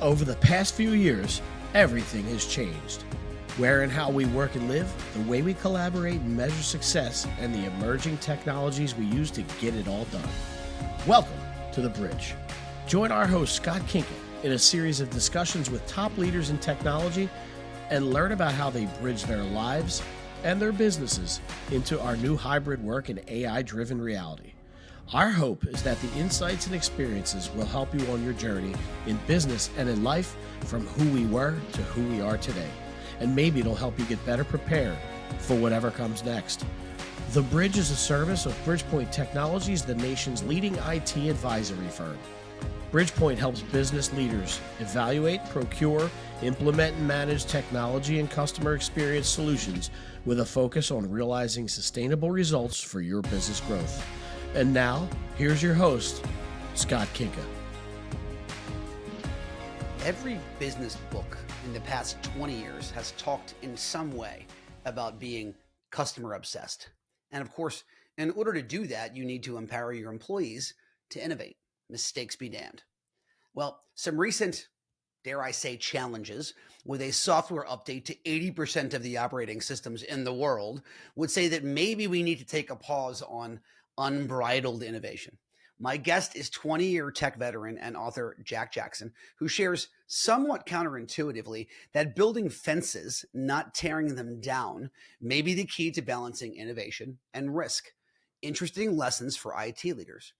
Over the past few years, everything has changed. Where and how we work and live, the way we collaborate and measure success, and the emerging technologies we use to get it all done. Welcome to The Bridge. Join our host, Scott Kinka, in a series of discussions with top leaders in technology and learn about how they bridge their lives and their businesses into our new hybrid work and AI-driven reality. Our hope is that the insights and experiences will help you on your journey in business and in life from who we were to who we are today. And maybe it'll help you get better prepared for whatever comes next. The Bridge is a service of Bridgepoint Technologies, the nation's leading IT advisory firm. Bridgepoint helps business leaders evaluate, procure, implement, and manage technology and customer experience solutions with a focus on realizing sustainable results for your business growth. And now, here's your host, Scott Kinka. Every business book in the past 20 years has talked in some way about being customer obsessed. And of course, in order to do that, you need to empower your employees to innovate. Mistakes be damned. Well, some recent, dare I say, challenges with a software update to 80% of the operating systems in the world would say that maybe we need to take a pause on unbridled innovation. My guest is 20-year tech veteran and author Jack Jackson, who shares somewhat counterintuitively that building fences, not tearing them down, may be the key to balancing innovation and risk. Interesting lessons for IT leaders.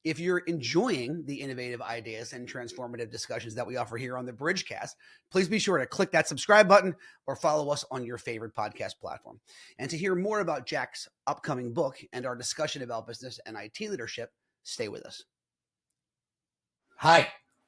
If you're enjoying the innovative ideas and transformative discussions that we offer here on the Bridgecast, please be sure to click that subscribe button or follow us on your favorite podcast platform. And to hear more about Jack's upcoming book and our discussion about business and IT leadership, stay with us. Hi,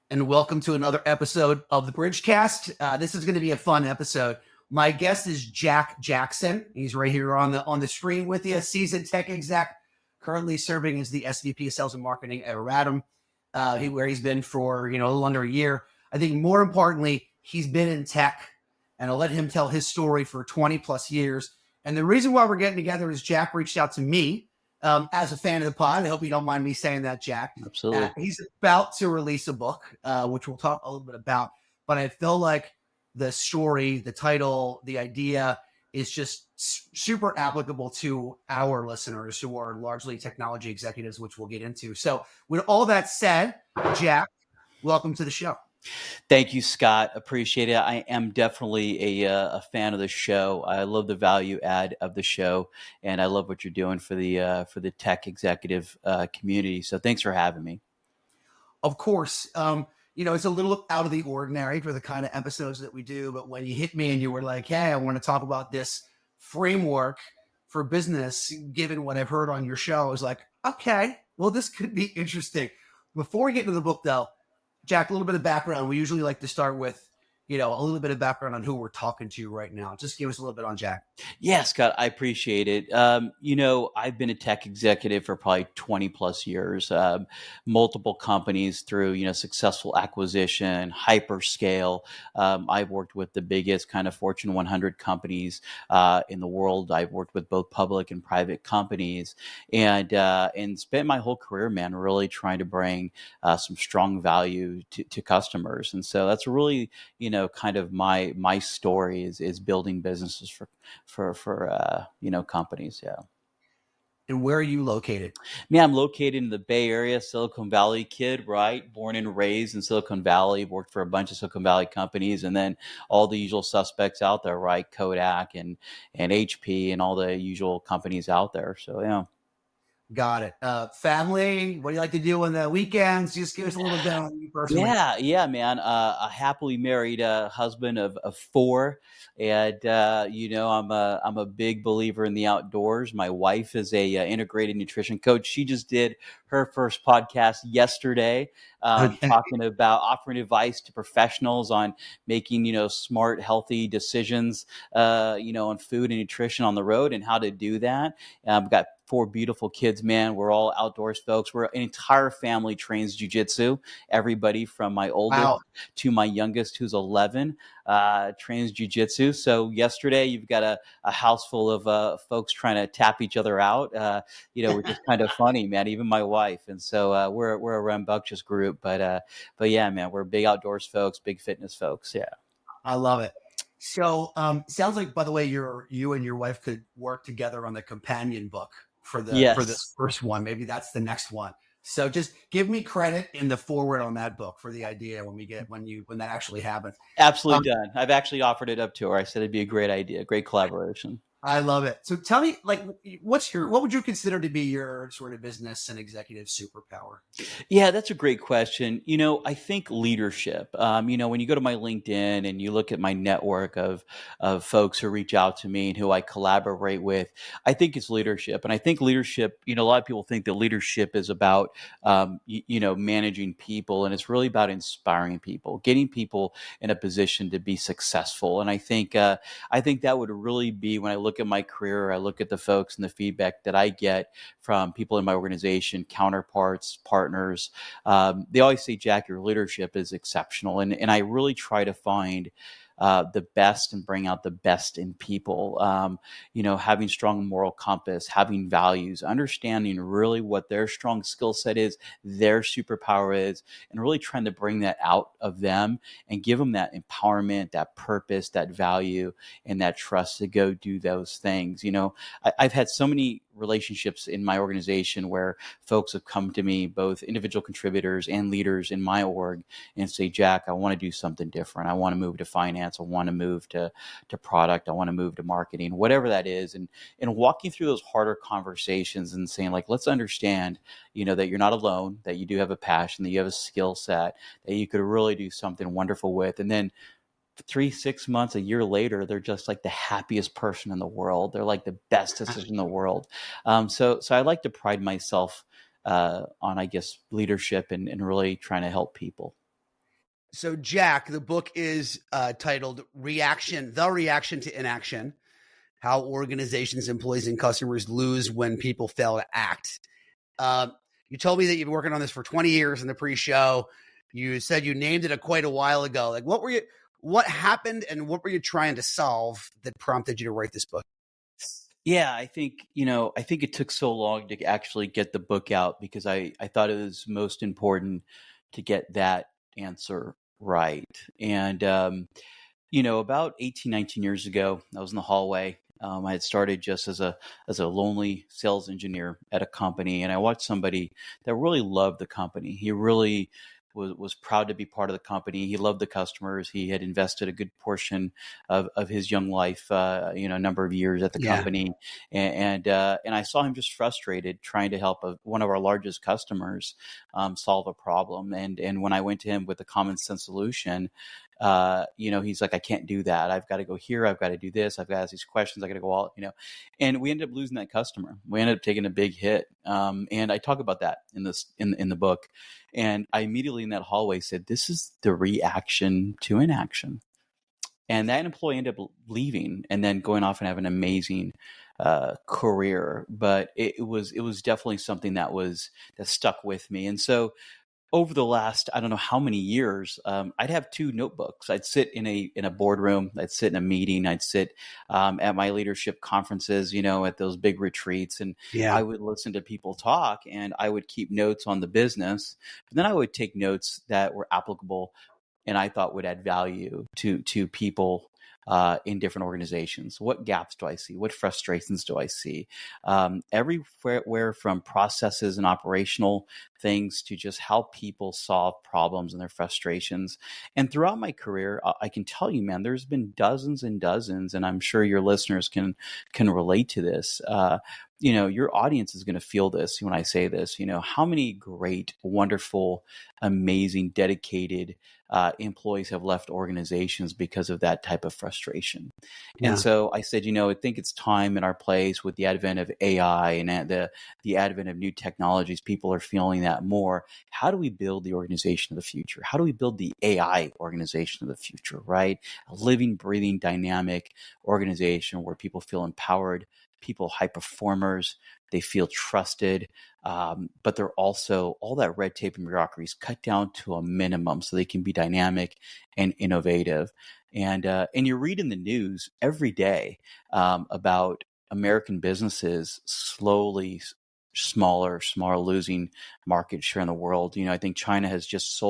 and welcome to another episode of the Bridgecast. This is going to be a fun episode. My guest is Jack Jackson. He's right here on the screen with you, seasoned tech exec, currently serving as the SVP of Sales and Marketing at Aratum, where he's been for a little under a year. I think more importantly, he's been in tech, and I'll let him tell his story for 20 plus years. And the reason why we're getting together is Jack reached out to me as a fan of the pod. I hope you don't mind me saying that, Jack. Absolutely. He's about to release a book, which we'll talk a little bit about. But I feel like the story, the title, the idea is just super applicable to our listeners who are largely technology executives, which we'll get into. So with all that said, Jack, welcome to the show. Thank you, Scott. Appreciate it. I am definitely a fan of the show. I love the value add of the show, and I love what you're doing for the tech executive community. So thanks for having me. Of course. It's a little out of the ordinary for the kind of episodes that we do. But when you hit me and you were like, hey, I want to talk about this framework for business, given what I've heard on your show, I was like, okay, well, this could be interesting. Before we get into the book, though, Jack, a little bit of background. We usually like to start with, a little bit of background on who we're talking to right now. Just give us a little bit on Jack. Yeah, Scott, I appreciate it. I've been a tech executive for probably 20 plus years, multiple companies through, successful acquisition, hyperscale. I've worked with the biggest kind of Fortune 100 companies in the world. I've worked with both public and private companies and spent my whole career, man, really trying to bring some strong value to customers. And so that's really, kind of my story is building businesses for companies. Yeah. And where are you located? Man, I'm located in the Bay Area, Silicon Valley kid, right? Born and raised in Silicon Valley, worked for a bunch of Silicon Valley companies, and then all the usual suspects out there, right? Kodak and HP and all the usual companies out there. So, yeah. Got it. Family, what do you like to do on the weekends? Just give us a little bit on you personally. Yeah, man. A happily married husband of four, and I'm a big believer in the outdoors. My wife is a integrated nutrition coach. She just did her first podcast yesterday, talking about offering advice to professionals on making smart, healthy decisions, on food and nutrition on the road and how to do that. I've got 4 beautiful kids, man. We're all outdoors folks. We're an entire family trains jujitsu. Everybody from my oldest to my youngest, who's 11, trains jujitsu. So yesterday, you've got a house full of folks trying to tap each other out. Which is kind of funny, man. Even my wife wife, and so we're a rambunctious group. But yeah, man, we're big outdoors folks, big fitness folks. Yeah. I love it. So, sounds like, by the way, you and your wife could work together on the companion book for this Yes. first one. Maybe that's the next one. So just give me credit in the forward on that book for the idea when that actually happens. Absolutely done. I've actually offered it up to her. I said it'd be a great idea, great collaboration. I love it. So tell me, like, what would you consider to be your sort of business and executive superpower? Yeah, that's a great question. I think leadership. When you go to my LinkedIn and you look at my network of folks who reach out to me and who I collaborate with, I think it's leadership. And I think leadership, a lot of people think that leadership is about managing people, and it's really about inspiring people, getting people in a position to be successful. And I think that would really be, when I look at my career, I look at the folks and the feedback that I get from people in my organization, counterparts, partners. They always say, Jack, your leadership is exceptional. And I really try to find the best and bring out the best in people. Having strong moral compass, having values, understanding really what their strong skill set is, their superpower is, and really trying to bring that out of them and give them that empowerment, that purpose, that value, and that trust to go do those things. I've had so many relationships in my organization where folks have come to me, both individual contributors and leaders in my org, and say, Jack, I want to do something different. I want to move to finance. I want to move to product. I want to move to marketing, whatever that is. And walking through those harder conversations and saying, like, let's understand, that you're not alone, that you do have a passion, that you have a skill set, that you could really do something wonderful with. And then 3, 6 months, a year later, they're just like the happiest person in the world. They're like the bestest in the world. So I like to pride myself on, I guess, leadership and really trying to help people. So, Jack, the book is titled Reaction, The Reaction to Inaction, How Organizations, Employees, and Customers Lose When People Fail to Act. You told me that you've been working on this for 20 years in the pre-show. You said you named it quite a while ago. Like, what happened and what were you trying to solve that prompted you to write this book? Yeah, I think it took so long to actually get the book out because I thought it was most important to get that answer right. And, about 18, 19 years ago, I was in the hallway. I had started just as a lonely sales engineer at a company, and I watched somebody that really loved the company. He really was proud to be part of the company. He loved the customers. He had invested a good portion of his young life, a number of years at the company. And I saw him just frustrated trying to help one of our largest customers solve a problem. And when I went to him with a common sense solution, he's like, I can't do that. I've got to go here. I've got to do this. I've got to ask these questions. I got to go all, and we ended up losing that customer. We ended up taking a big hit. And I talk about that in the book. And I immediately in that hallway said, this is the reaction to inaction. And that employee ended up leaving and then going off and having an amazing career. But it was definitely something that stuck with me. And so over the last, I don't know how many years, I'd have 2 notebooks. I'd sit in a boardroom. I'd sit in a meeting. I'd sit at my leadership conferences, at those big retreats. And I would listen to people talk and I would keep notes on the business. But then I would take notes that were applicable and I thought would add value to people in different organizations. What gaps do I see? What frustrations do I see? Everywhere from processes and operational things to just how people solve problems and their frustrations. And throughout my career, I can tell you, man, there's been dozens and dozens, and I'm sure your listeners can relate to this. Your audience is going to feel this when I say this. How many great, wonderful, amazing, dedicated employees have left organizations because of that type of frustration. Yeah. And so I said, I think it's time in our place with the advent of AI and the advent of new technologies, people are feeling that more. How do we build the organization of the future? How do we build the AI organization of the future, right? A living, breathing, dynamic organization where people feel empowered, people high performers, they feel trusted, but they're also, all that red tape and bureaucracy is cut down to a minimum so they can be dynamic and innovative. And you read in the news every day about American businesses slowly smaller losing market share in the world. I think China has just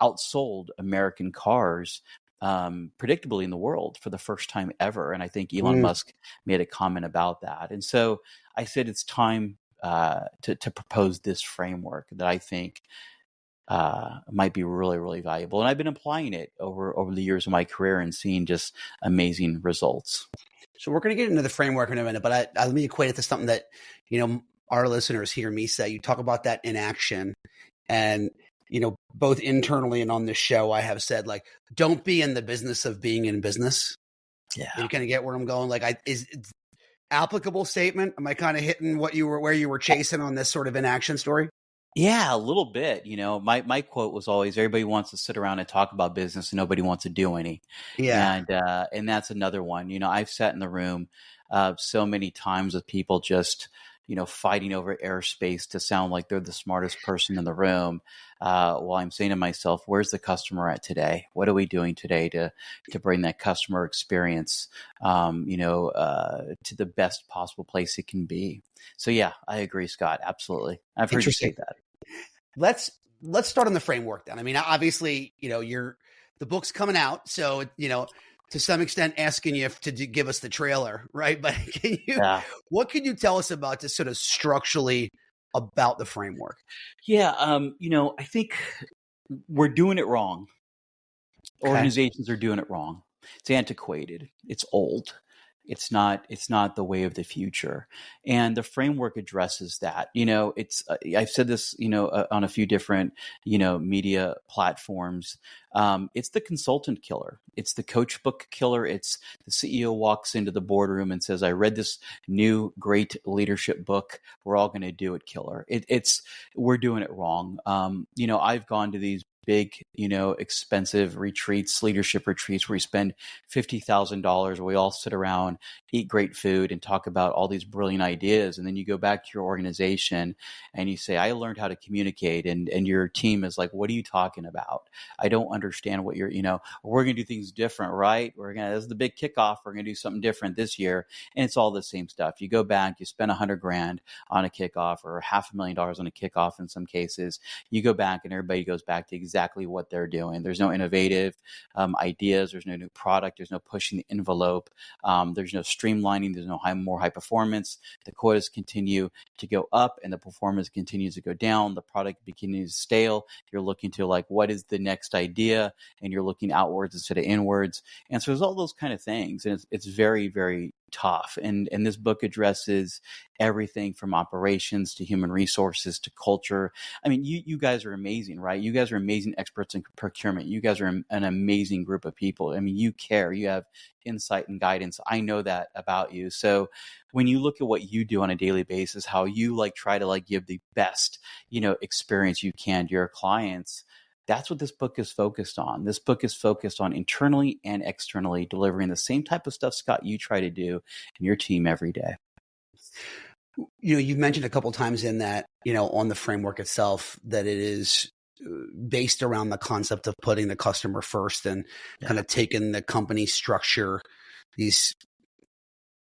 outsold American cars predictably in the world for the first time ever. And I think Elon Musk made a comment about that. And so I said it's time to propose this framework that I think might be really, really valuable. And I've been applying it over the years of my career and seeing just amazing results. So we're going to get into the framework in a minute, but let me equate it to something that, our listeners hear me say. You talk about that inaction, and, both internally and on this show, I have said, like, don't be in the business of being in business. Yeah. You kind of get where I'm going. Like, is applicable statement? Am I kind of hitting where you were chasing on this sort of inaction story? Yeah, a little bit. My quote was always, everybody wants to sit around and talk about business and nobody wants to do any. Yeah. And that's another one. I've sat in the room so many times with people just, fighting over airspace to sound like they're the smartest person in the room. While I'm saying to myself, where's the customer at today? What are we doing today to bring that customer experience, to the best possible place it can be? So yeah, I agree, Scott. Absolutely. I've heard you say that. Let's start on the framework then. I mean, obviously, the book's coming out, so to some extent asking you to give us the trailer, right? But what can you tell us about this sort of structurally about the framework? Yeah, I think we're doing it wrong. Okay. Organizations are doing it wrong. It's antiquated. It's old. It's not the way of the future. And the framework addresses that. I've said this, on a few different, media platforms. It's the consultant killer. It's the coach book killer. It's the CEO walks into the boardroom and says, I read this new great leadership book. We're all going to do it killer. We're doing it wrong. I've gone to these big, expensive retreats, leadership retreats where we spend $50,000 where we all sit around, eat great food and talk about all these brilliant ideas. And then you go back to your organization and you say, I learned how to communicate. And your team is like, what are you talking about? I don't understand what we're going to do things different, right? This is the big kickoff. We're going to do something different this year. And it's all the same stuff. You go back, you spend $100,000 on a kickoff or $500,000 on a kickoff in some cases. You go back and everybody goes back to exactly what they're doing. There's no innovative ideas. There's no new product. There's no pushing the envelope. There's no streamlining. There's no more high performance. The quotas continue to go up and the performance continues to go down. The product continues stale. You're looking to what is the next idea? And you're looking outwards instead of inwards. And so there's all those kind of things. And it's very, very tough. And this book addresses everything from operations to human resources to culture. I mean, you guys are amazing, right? You guys are amazing experts in procurement. You guys are an amazing group of people. I mean, you care, you have insight and guidance. I know that about you. So when you look at what you do on a daily basis, how you try to give the best, experience you can to your clients, that's what this book is focused on. This book is focused on internally and externally delivering the same type of stuff, Scott, you try to do in your team every day. You've mentioned a couple of times in that, on the framework itself, that it is based around the concept of putting the customer first and kind of taking the company structure, these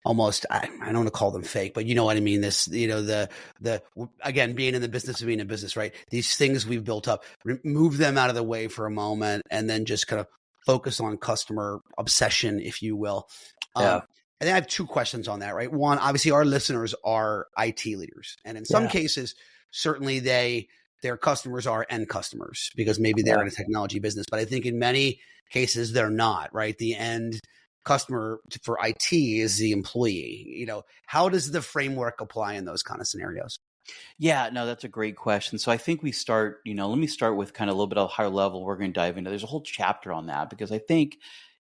almost, I don't want to call them fake, but you know what I mean? This, again, being in the business of being in business, right? These things we've built up, move them out of the way for a moment and then just kind of focus on customer obsession, if you will. And I have two questions on that, right? One, obviously our listeners are IT leaders. And in some cases, certainly their customers are end customers because maybe they're in a technology business. But I think in many cases, they're not, right? The end customer for IT is the employee. How does the framework apply in those kind of scenarios? Yeah, no, that's a great question. So I think we start, let me start with kind of a little bit of a higher level. We're going to dive into, there's a whole chapter on that because I think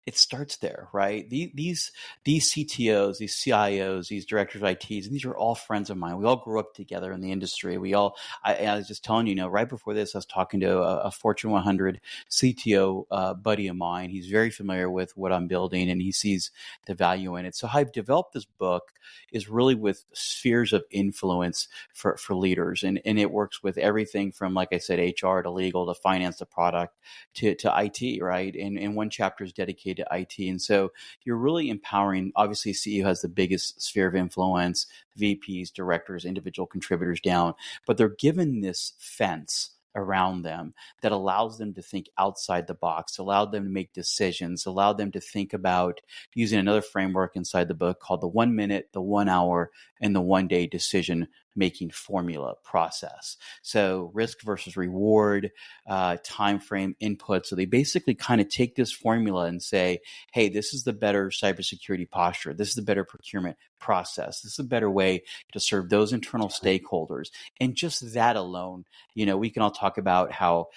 it starts there, right? These CTOs, these CIOs, these directors of ITs, these are all friends of mine. We all grew up together in the industry. I was just telling you, right before this, I was talking to a Fortune 100 CTO buddy of mine. He's very familiar with what I'm building and he sees the value in it. So how I've developed this book is really with spheres of influence for leaders. And it works with everything from, like I said, HR to legal to finance to product to IT, right? And one chapter is dedicated dedicated to IT. And so you're really empowering, obviously CEO has the biggest sphere of influence, VPs, directors, individual contributors down, but they're given this fence around them that allows them to think outside the box, allowed them to make decisions, allowed them to think about using another framework inside the book called the 1 minute, the 1 hour, and the 1 day decision making formula process. So risk versus reward, time frame, input. So they basically kind of take this formula and say, hey, this is the better cybersecurity posture. This is the better procurement process. This is a better way to serve those internal stakeholders. And just that alone, we can all talk about how,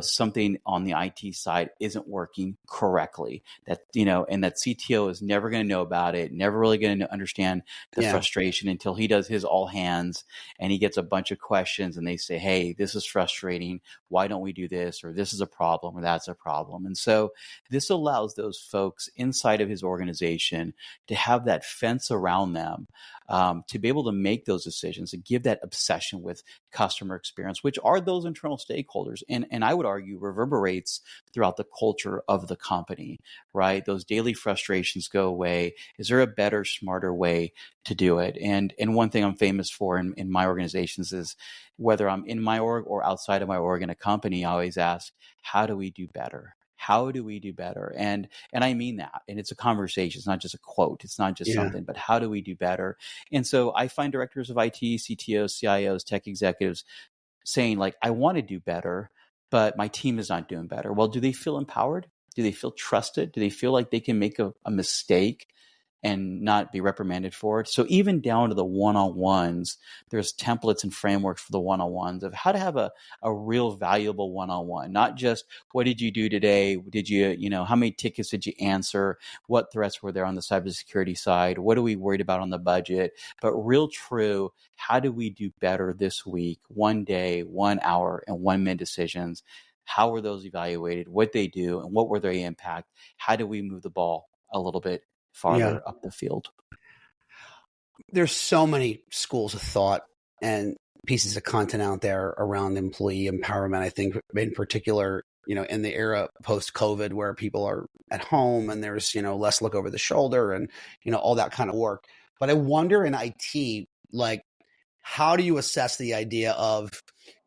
something on the IT side isn't working correctly, that, and that CTO is never going to know about it, never really going to understand the frustration until he does his all hands and he gets a bunch of questions and they say, hey, this is frustrating. Why don't we do this? Or this is a problem, or that's a problem. And so this allows those folks inside of his organization to have that fence around them, to be able to make those decisions and give that obsession with customer experience, which are those internal stakeholders. And I would argue reverberates throughout the culture of the company, right? Those daily frustrations go away. Is there a better, smarter way to do it? And one thing I'm famous for in my organizations is, whether I'm in my org or outside of my org in a company, I always ask, how do we do better? How do we do better? And I mean that. And it's a conversation. It's not just a quote. It's not just something, but how do we do better? And so I find directors of IT, CTOs, CIOs, tech executives saying, like, I want to do better, but my team is not doing better. Well, do they feel empowered? Do they feel trusted? Do they feel like they can make a mistake and not be reprimanded for it? So even down to the one-on-ones, there's templates and frameworks for the one-on-ones of how to have a real valuable one-on-one, not just what did you do today? Did you, how many tickets did you answer? What threats were there on the cybersecurity side? What are we worried about on the budget? But real true, how do we do better this week? 1 day, 1 hour, and 1 minute decisions. How were those evaluated? What they do and what were their impact? How do we move the ball a little bit farther up the field? There's so many schools of thought and pieces of content out there around employee empowerment. I think in particular, in the era post-COVID where people are at home and there's, less look over the shoulder and, all that kind of work. But I wonder in IT, like, how do you assess the idea of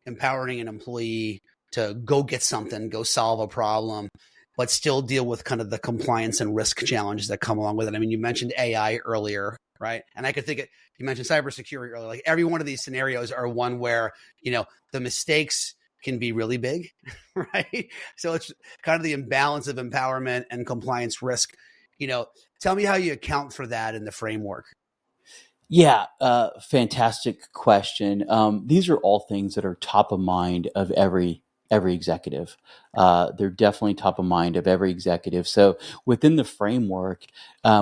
empowering an employee to go get something, go solve a problem, but still deal with kind of the compliance and risk challenges that come along with it? I mean, you mentioned AI earlier, right? And I could think you mentioned cybersecurity earlier. Like, every one of these scenarios are one where, the mistakes can be really big, right? So it's kind of the imbalance of empowerment and compliance risk. Tell me how you account for that in the framework. Yeah, fantastic question. These are all things that are top of mind of every executive. They're definitely top of mind of every executive. So within the framework,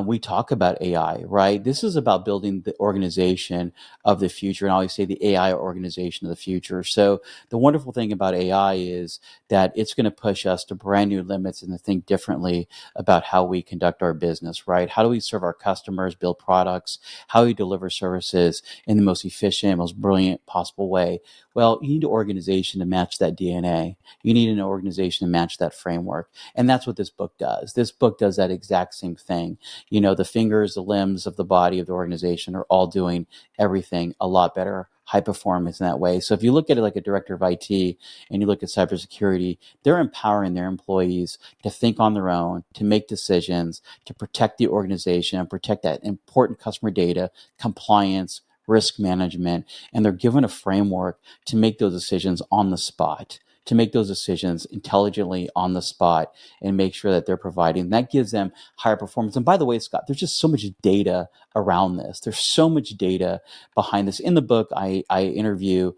we talk about AI, right? This is about building the organization of the future, and I always say the AI organization of the future. So the wonderful thing about AI is that it's going to push us to brand new limits and to think differently about how we conduct our business, right? How do we serve our customers, build products, how we deliver services in the most efficient, most brilliant possible way? Well, you need an organization to match that DNA. You need an organization to match that framework. And that's what this book does. This book does that exact same thing. The fingers, the limbs of the body of the organization are all doing everything a lot better, high performance in that way. So if you look at it like a director of IT and you look at cybersecurity, they're empowering their employees to think on their own, to make decisions, to protect the organization and protect that important customer data, compliance, risk management, and they're given a framework to make those decisions on the spot, to make those decisions intelligently on the spot and make sure that they're providing. That gives them higher performance. And by the way, Scott, there's just so much data around this. There's so much data behind this. In the book, I interview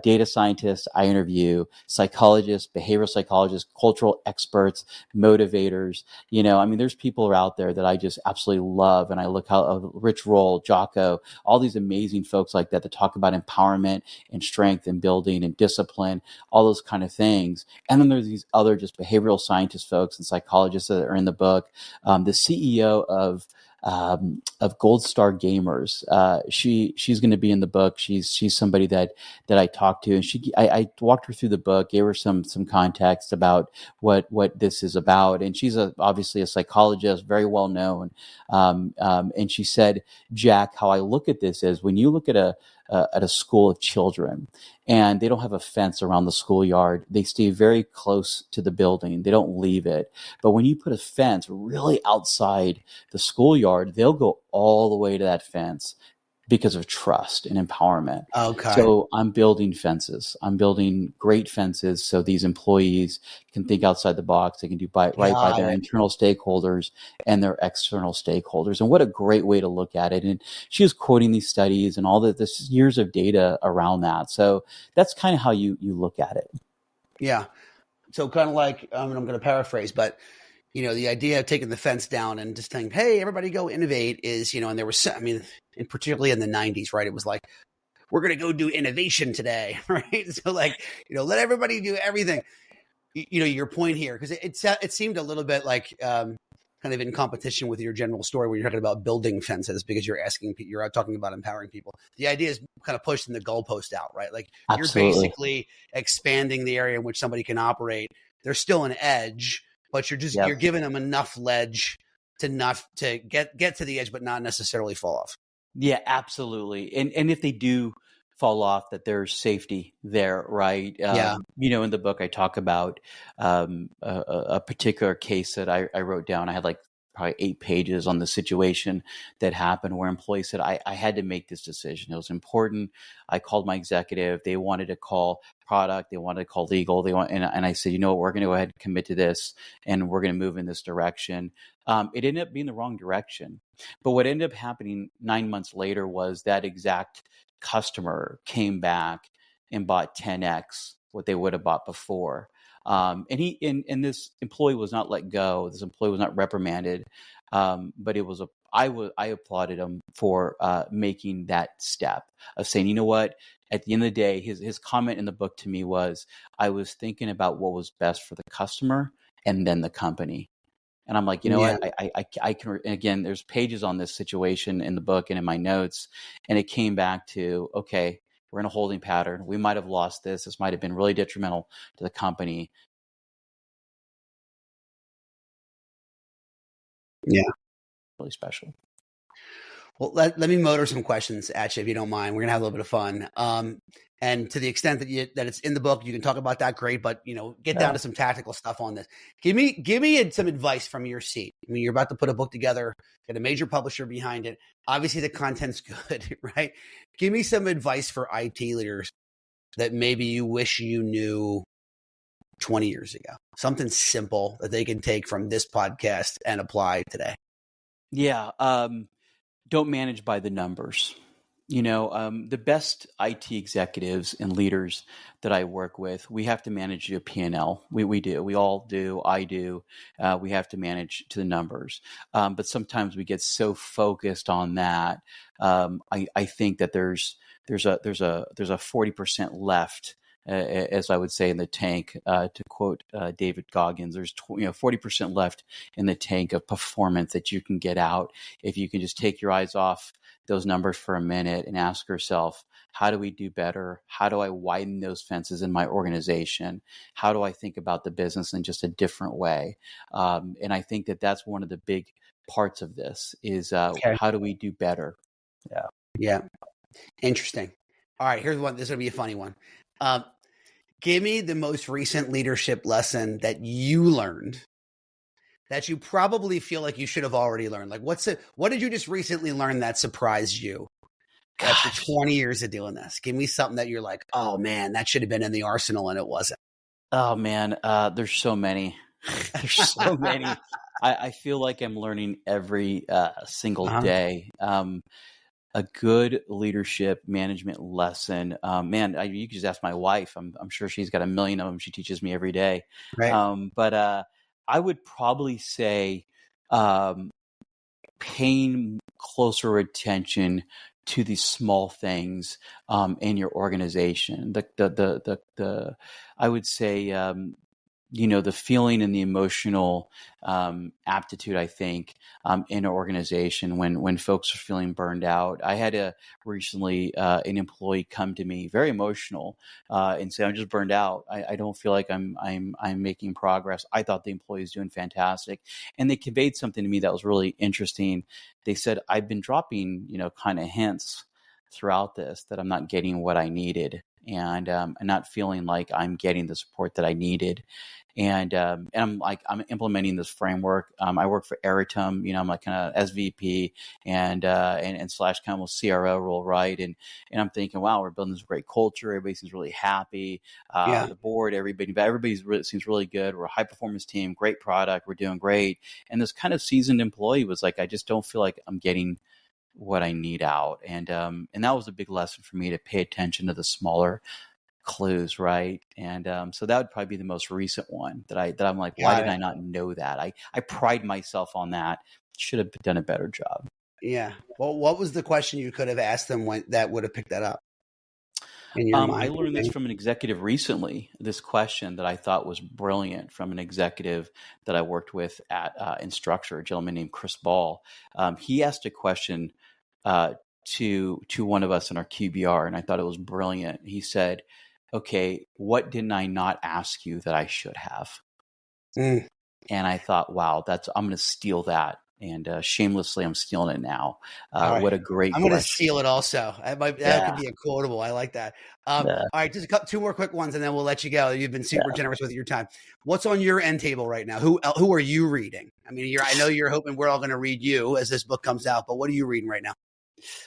data scientists, I interview psychologists, behavioral psychologists, cultural experts, motivators. There's people out there that I just absolutely love. And I look how Rich Roll, Jocko, all these amazing folks like that talk about empowerment and strength and building and discipline, all those kind of things. And then there's these other just behavioral scientist folks and psychologists that are in the book. The CEO of of Gold Star Gamers. She's going to be in the book. She's somebody that I talked to, and I walked her through the book, gave her some context about what this is about, and she's obviously a psychologist, very well known. And she said, Jack, how I look at this is when you look at a school of children and they don't have a fence around the schoolyard, they stay very close to the building. They don't leave it. But when you put a fence really outside the schoolyard, they'll go all the way to that fence because of trust and empowerment. Okay. So I'm building fences. I'm building great fences so these employees can think outside the box. They can do right by their internal stakeholders and their external stakeholders. And what a great way to look at it. And she was quoting these studies and all that. This years of data around that. So that's kind of how you look at it. Yeah. So kind of like, I'm going to paraphrase, but the idea of taking the fence down and just saying, hey, everybody go innovate is, and there was, and particularly in the 90s, right? It was like, we're going to go do innovation today, right? So like, let everybody do everything. Your point here, because it seemed a little bit like kind of in competition with your general story where you're talking about building fences because you're talking about empowering people. The idea is kind of pushing the goalpost out, right? Like Absolutely. You're basically expanding the area in which somebody can operate. There's still an edge, but you're giving them enough ledge to get to the edge, but not necessarily fall off. Yeah, absolutely. And if they do fall off, that there's safety there, right? Yeah. In the book, I talk about a particular case that I wrote down. I had like probably 8 pages on the situation that happened where employees said, I had to make this decision. It was important. I called my executive. They wanted to call product. They wanted to call legal. And I said, we're going to go ahead and commit to this, and we're going to move in this direction. It ended up being the wrong direction. But what ended up happening 9 months later was that exact customer came back and bought 10x what they would have bought before. And this employee was not let go. This employee was not reprimanded. But I applauded him for making that step of saying, you know what, at the end of the day, his comment in the book to me was, I was thinking about what was best for the customer and then the company. And I'm like, what? I can, again, there's pages on this situation in the book and in my notes. And it came back to, okay, we're in a holding pattern. We might have lost this. This might have been really detrimental to the company. Yeah. Really special. Well, let me motor some questions at you, if you don't mind. We're going to have a little bit of fun. And to the extent that it's in the book, you can talk about that, great. But, get down to some tactical stuff on this. Give me some advice from your seat. You're about to put a book together, get a major publisher behind it. Obviously, the content's good, right? Give me some advice for IT leaders that maybe you wish you knew 20 years ago. Something simple that they can take from this podcast and apply today. Yeah. Don't manage by the numbers. The best IT executives and leaders that I work with, we have to manage a P&L. We do. We all do. I do. We have to manage to the numbers. But sometimes we get so focused on that. I think that there's a 40% left. As I would say in the tank, to quote David Goggins, there's 40% left in the tank of performance that you can get out if you can just take your eyes off those numbers for a minute and ask yourself, how do we do better? How do I widen those fences in my organization? How do I think about the business in just a different way? And I think that that's one of the big parts of this is how do we do better? Yeah. Interesting. All right, here's one. This will be a funny one. Give me the most recent leadership lesson that you learned that you probably feel like you should have already learned. Like what did you just recently learn that surprised you after 20 years of doing this? Give me something that you're like, oh man, that should have been in the arsenal and it wasn't. Oh man, there's so many. There's so many. I feel like I'm learning every single day. A good leadership management lesson, man. You could just ask my wife. I'm sure she's got a million of them. She teaches me every day. Right. But I would probably say paying closer attention to these small things in your organization. I would say the feeling and the emotional aptitude, I think, in an organization when folks are feeling burned out. I had recently an employee come to me very emotional and say, "I'm just burned out. I don't feel like I'm making progress." I thought the employee was doing fantastic, and they conveyed something to me that was really interesting. They said, "I've been dropping kind of hints throughout this that I'm not getting what I needed, and I'm not feeling like I'm getting the support that I needed." And I'm implementing this framework. I work for Aratum, I'm like kind of SVP and slash kind of CRO role, right? And I'm thinking, wow, we're building this great culture. Everybody seems really happy. Yeah. The board, seems really good. We're a high performance team, great product. We're doing great. And this kind of seasoned employee was like, I just don't feel like I'm getting what I need out. And that was a big lesson for me, to pay attention to the smaller clues, right? And so that would probably be the most recent one that I'm like, why did I not know that? I pride myself on that. Should have done a better job. Yeah. Well, what was the question you could have asked them that would have picked that up in your mind? I learned this from an executive recently, this question that I thought was brilliant from an executive that I worked with at Instructure, a gentleman named Chris Ball. He asked a question to one of us in our QBR, and I thought it was brilliant. He said, "Okay, what didn't I not ask you that I should have?" And I thought, wow, I'm going to steal that. And shamelessly, I'm stealing it now. Right. What a great I'm going to steal it also. That could be a quotable. I like that. All right, just two more quick ones, and then we'll let you go. You've been super generous with your time. What's on your end table right now? Who are you reading? I mean, I know you're hoping we're all going to read you as this book comes out, but what are you reading right now?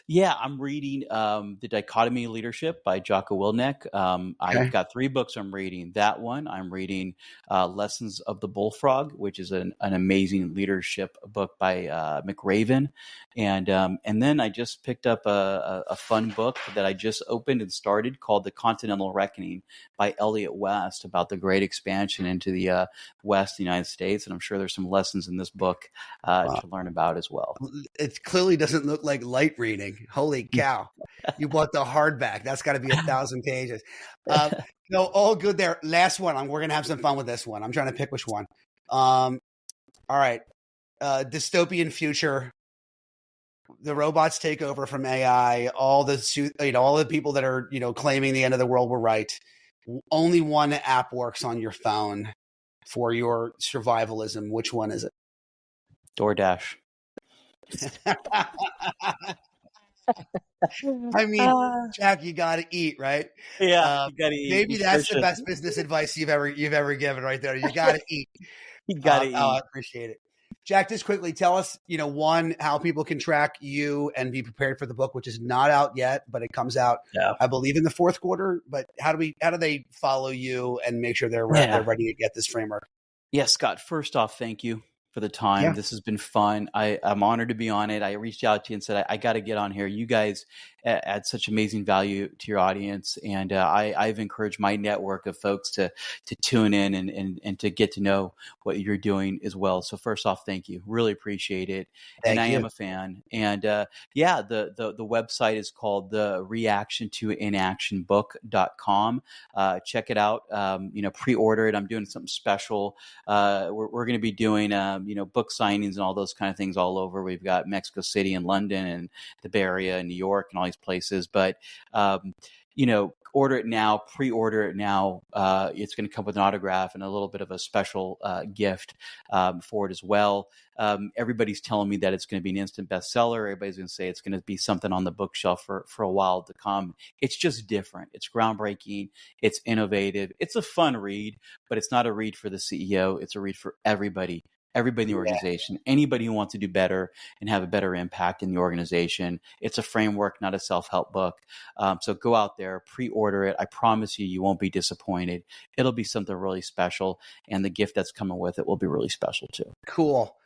Yeah, I'm reading The Dichotomy of Leadership by Jocko Willink. I've got 3 books I'm reading. That one, I'm reading Lessons of the Bullfrog, which is an amazing leadership book by McRaven. And then I just picked up a fun book that I just opened and started called The Continental Reckoning by Elliot West, about the great expansion into the West of the United States. And I'm sure there's some lessons in this book to learn about as well. It clearly doesn't look like light reading. Holy cow. You bought the hardback. That's got to be 1,000 pages. All good there. Last one. We're going to have some fun with this one. I'm trying to pick which one. All right. Dystopian future. The robots take over from AI. All the people that are, claiming the end of the world were right. Only one app works on your phone for your survivalism. Which one is it? DoorDash. I mean, Jack, you got to eat, right? Yeah, you got to eat. Maybe that's the best business advice you've ever given, right there. You got to eat. You got to eat. I appreciate it. Jack, just quickly tell us, one, how people can track you and be prepared for the book, which is not out yet, but it comes out, I believe, in the 4th quarter. But how do they follow you and make sure they're ready to get this framework? Yeah, Scott, first off, thank you for the time. Yeah. This has been fun. I'm honored to be on it. I reached out to you and said, I got to get on here. You guys add such amazing value to your audience. And I've encouraged my network of folks to tune in and to get to know what you're doing as well. So first off, thank you. Really appreciate it. I am a fan. And the website is called the Reaction to Inaction book.com. Check it out. Pre-order it. I'm doing something special. We're going to be doing book signings and all those kind of things all over. We've got Mexico City and London and the Bay Area and New York and all these places. But, order it now, pre-order it now. It's going to come with an autograph and a little bit of a special gift for it as well. Everybody's telling me that it's going to be an instant bestseller. Everybody's going to say it's going to be something on the bookshelf for a while to come. It's just different. It's groundbreaking. It's innovative. It's a fun read, but it's not a read for the CEO. It's a read for everybody in the organization, anybody who wants to do better and have a better impact in the organization. It's a framework, not a self-help book. So go out there, pre-order it. I promise you won't be disappointed. It'll be something really special. And the gift that's coming with it will be really special too. Cool.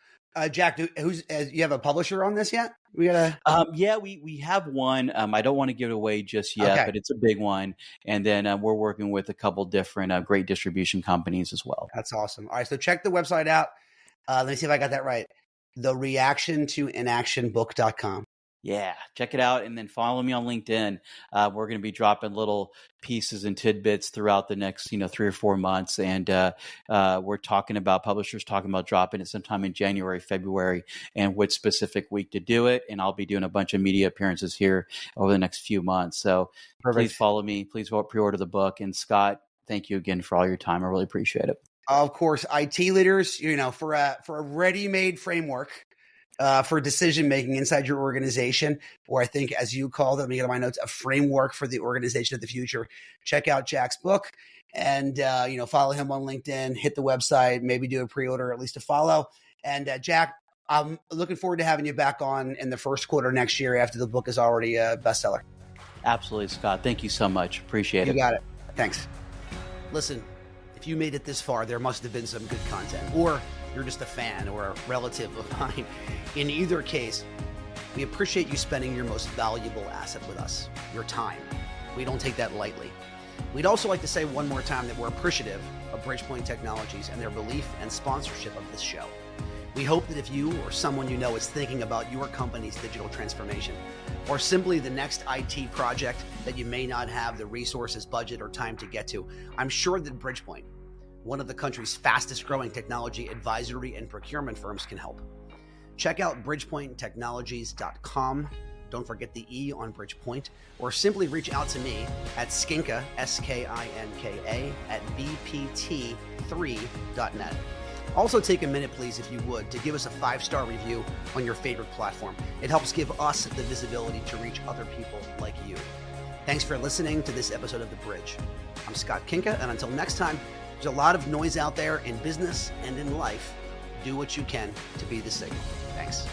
Jack, you have a publisher on this yet? We have one. I don't want to give it away just yet, but it's a big one. And then we're working with a couple different great distribution companies as well. That's awesome. All right. So check the website out. Let me see if I got that right. The Reaction to Inaction book.com. Yeah, check it out, and then follow me on LinkedIn. We're going to be dropping little pieces and tidbits throughout the next, 3 or 4 months, and we're talking about publishers talking about dropping it sometime in January, February, and which specific week to do it. And I'll be doing a bunch of media appearances here over the next few months. So please follow me. Please pre-order the book. And Scott, thank you again for all your time. I really appreciate it. Of course, IT leaders, for a ready-made framework for decision-making inside your organization, or I think, as you called it, let me get my notes, a framework for the organization of the future. Check out Jack's book and, follow him on LinkedIn, hit the website, maybe do a pre-order, or at least a follow. And Jack, I'm looking forward to having you back on in the first quarter next year after the book is already a bestseller. Absolutely, Scott. Thank you so much. Appreciate it. You got it. Thanks. Listen, if you made it this far, there must have been some good content, or you're just a fan or a relative of mine. In either case, we appreciate you spending your most valuable asset with us, your time. We don't take that lightly. We'd also like to say one more time that we're appreciative of Bridgepoint Technologies and their belief and sponsorship of this show. We hope that if you or someone you know is thinking about your company's digital transformation, or simply the next IT project that you may not have the resources, budget, or time to get to, I'm sure that Bridgepoint, one of the country's fastest growing technology advisory and procurement firms, can help. Check out bridgepointtechnologies.com. Don't forget the E on Bridgepoint, or simply reach out to me at Skinka, SKINKA, at bpt3.net. Also take a minute, please, if you would, to give us a 5-star review on your favorite platform. It helps give us the visibility to reach other people like you. Thanks for listening to this episode of The Bridge. I'm Scott Kinka, and until next time, there's a lot of noise out there in business and in life. Do what you can to be the signal. Thanks.